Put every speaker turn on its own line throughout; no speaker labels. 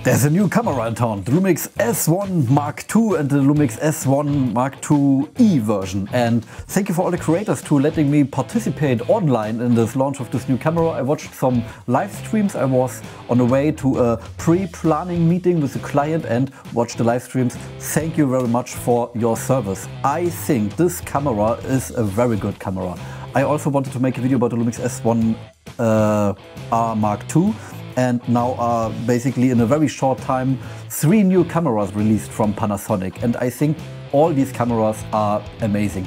There's a new camera in town, the Lumix S1 Mark II and the Lumix S1 Mark II version. And thank you for all the creators to letting me participate online in this launch of this new camera. I watched some live streams. I was on the way to a pre-planning meeting with the client and watched the live streams. Thank you very much for your service. I think this camera is a very good camera. I also wanted to make a video about the Lumix S1rii Mark II. And now are basically in a very short time 3 new cameras released from Panasonic, and I think all these cameras are amazing.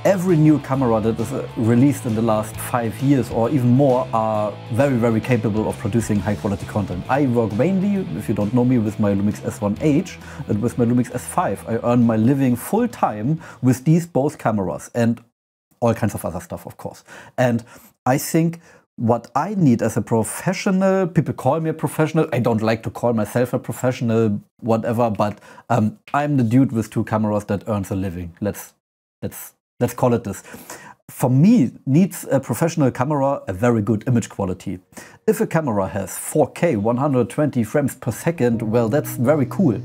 Every new camera that is released in the last 5 years or even more are very capable of producing high quality content. I work mainly, if you don't know me, with my Lumix S1ii and with my Lumix S5. I earn my living full time with these both cameras and all kinds of other stuff, of course. And I think what I need as a professional, people call me a professional, I don't like to call myself a professional, whatever, but I'm the dude with 2 cameras that earns a living. Let's call it this. For me, needs a professional camera a very good image quality. If a camera has 4K 120 frames per second, well, that's very cool.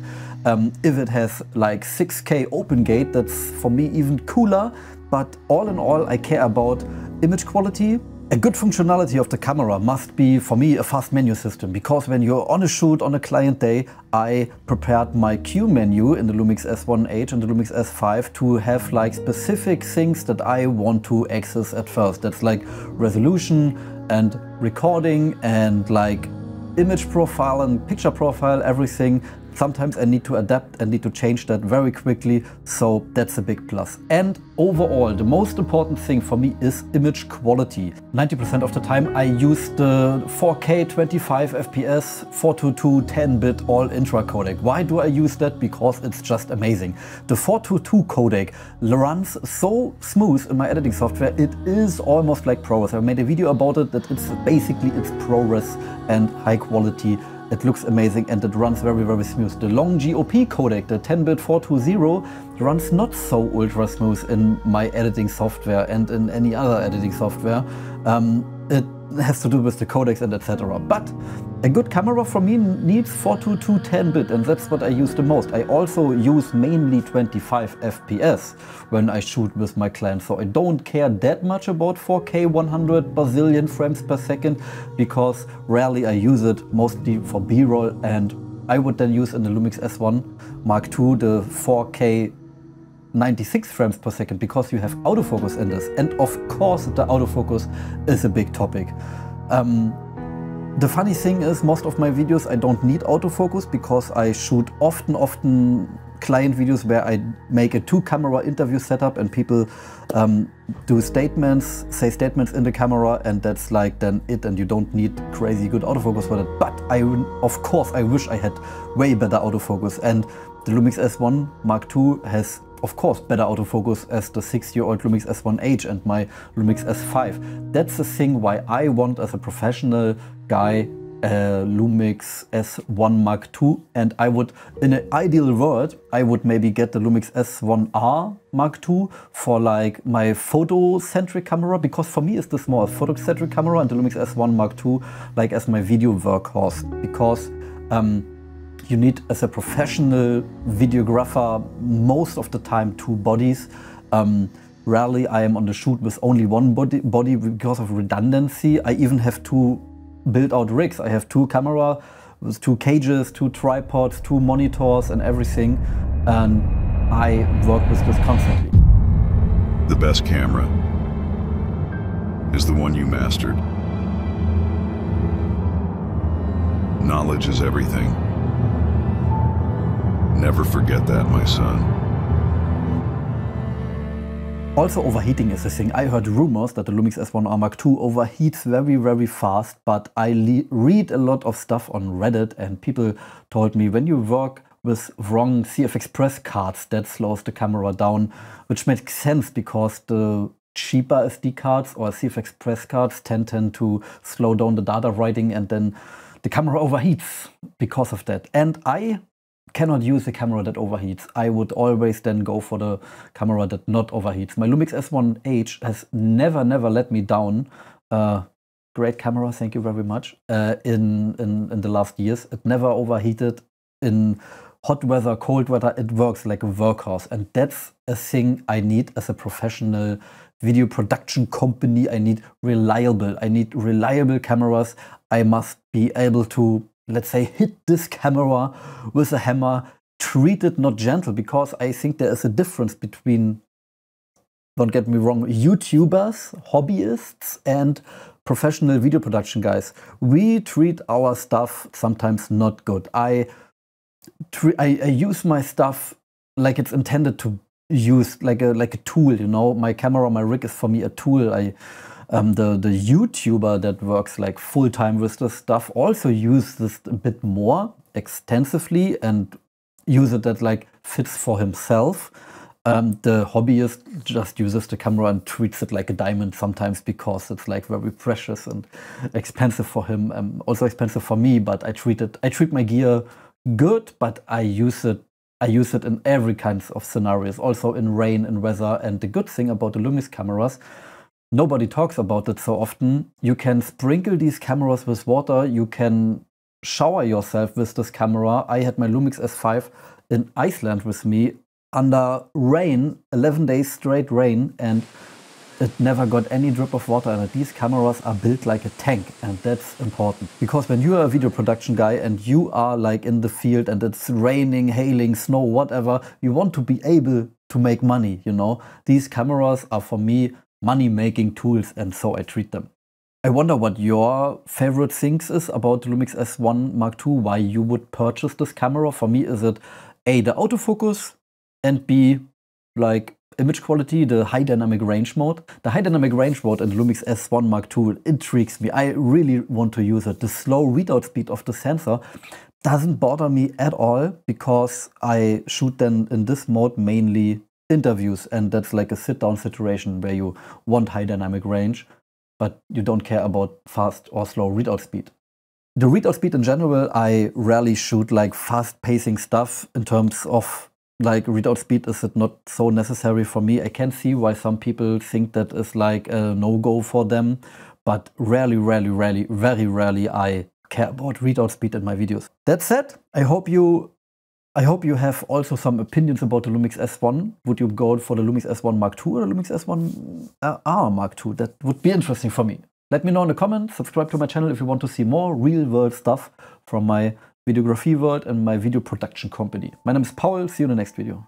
If it has like 6K open gate, that's for me even cooler. But all in all, I care about image quality. A good functionality of the camera must be, for me, a fast menu system, because when you're on a shoot on a client day, I prepared my queue menu in the Lumix S1ii and the Lumix S5 to have like specific things that I want to access at first. That's like resolution and recording and like image profile and picture profile, everything. Sometimes I need to adapt and need to change that very quickly, so that's a big plus. And overall, the most important thing for me is image quality. 90% of the time I use the 4K 25 FPS 422 10-bit all-intra codec. Why do I use that? Because it's just amazing. The 422 codec runs so smooth in my editing software, it is almost like ProRes. I made a video about it, that it's basically it's ProRes and high quality. It looks amazing and it runs very smooth. The long GOP codec, the 10-bit 420, runs not so ultra smooth in my editing software and in any other editing software. It has to do with the codecs and etc. But a good camera for me needs 422 10-bit, and that's what I use the most. I also use mainly 25 FPS when I shoot with my client, so I don't care that much about 4K 100 bazillion frames per second, because rarely I use it, mostly for B-roll, and I would then use in the Lumix S1 Mark II the 4K 96 frames per second, because you have autofocus in this, and of course the autofocus is a big topic. The funny thing is, most of my videos I don't need autofocus, because I shoot often client videos where I make a 2-camera interview setup and people do statements, say statements in the camera, and that's like then it, and you don't need crazy good autofocus for that. But of course I wish I had way better autofocus, and the Lumix S1 Mark II has of course better autofocus as the 6-year-old Lumix S1ii and my Lumix S5. That's the thing why I want, as a professional guy, Lumix S1 Mark II, and I would, in an ideal world, I would maybe get the Lumix S1rii Mark II for like my photo-centric camera, because for me it's the more photo-centric camera, and the Lumix S1 Mark II like as my video workhorse, because you need, as a professional videographer, most of the time 2 bodies. Rarely I am on the shoot with only 1 body because of redundancy. I even have 2 built-out rigs. I have 2 cameras with 2 cages, 2 tripods, 2 monitors and everything, and I work with this constantly.
The best camera is the one you mastered. Knowledge is everything. Never forget that, my son.
Also, overheating is a thing. I heard rumors that the Lumix S1rii Mark II overheats very fast, but I read a lot of stuff on Reddit, and people told me when you work with wrong CF Express cards, that slows the camera down, which makes sense, because the cheaper SD cards or CF Express cards tend to slow down the data writing, and then the camera overheats because of that. And I cannot use a camera that overheats. I would always then go for the camera that not overheats. My Lumix S1ii has never let me down great camera, thank you very much, in the last years. It never overheated. In hot weather, cold weather, it works like a workhorse. And that's a thing I need as a professional video production company. I need reliable cameras. I must be able to, let's say, hit this camera with a hammer, treat it not gentle, because I think there is a difference between, don't get me wrong, YouTubers, hobbyists, and professional video production guys. We treat our stuff sometimes not good. I use my stuff like it's intended to use, like a tool, you know. My camera, my rig is for me a tool. The YouTuber that works like full time with this stuff also use this a bit more extensively and use it that like fits for himself. The hobbyist just uses the camera and treats it like a diamond sometimes, because it's like very precious and expensive for him, also expensive for me. But I treat my gear good, but I use it in every kind of scenarios, also in rain and weather. And the good thing about the Lumix cameras, nobody talks about it so often. You can sprinkle these cameras with water. You can shower yourself with this camera. I had my Lumix S1ii in Iceland with me under rain, 11 days straight rain, and it never got any drip of water in it. These cameras are built like a tank, and that's important. Because when you are a video production guy and you are like in the field and it's raining, hailing, snow, whatever, you want to be able to make money, you know. These cameras are for me money-making tools, and so I treat them. I wonder what your favorite things is about the Lumix S1 Mark II, why you would purchase this camera. For me, is it A, the autofocus, and B, like image quality, the high dynamic range mode. The high dynamic range mode in the Lumix S1 Mark II intrigues me. I really want to use it. The slow readout speed of the sensor doesn't bother me at all, because I shoot then in this mode mainly interviews, and that's like a sit-down situation where you want high dynamic range, but you don't care about fast or slow readout speed. The readout speed in general, I rarely shoot like fast-pacing stuff. In terms of like readout speed, is it not so necessary for me. I can see why some people think that is like a no-go for them, but rarely, very rarely I care about readout speed in my videos. That said, I hope you have also some opinions about the Lumix S1. Would you go for the Lumix S1 Mark II or the Lumix S1rii Mark II? That would be interesting for me. Let me know in the comments. Subscribe to my channel if you want to see more real-world stuff from my videography world and my video production company. My name is Paul. See you in the next video.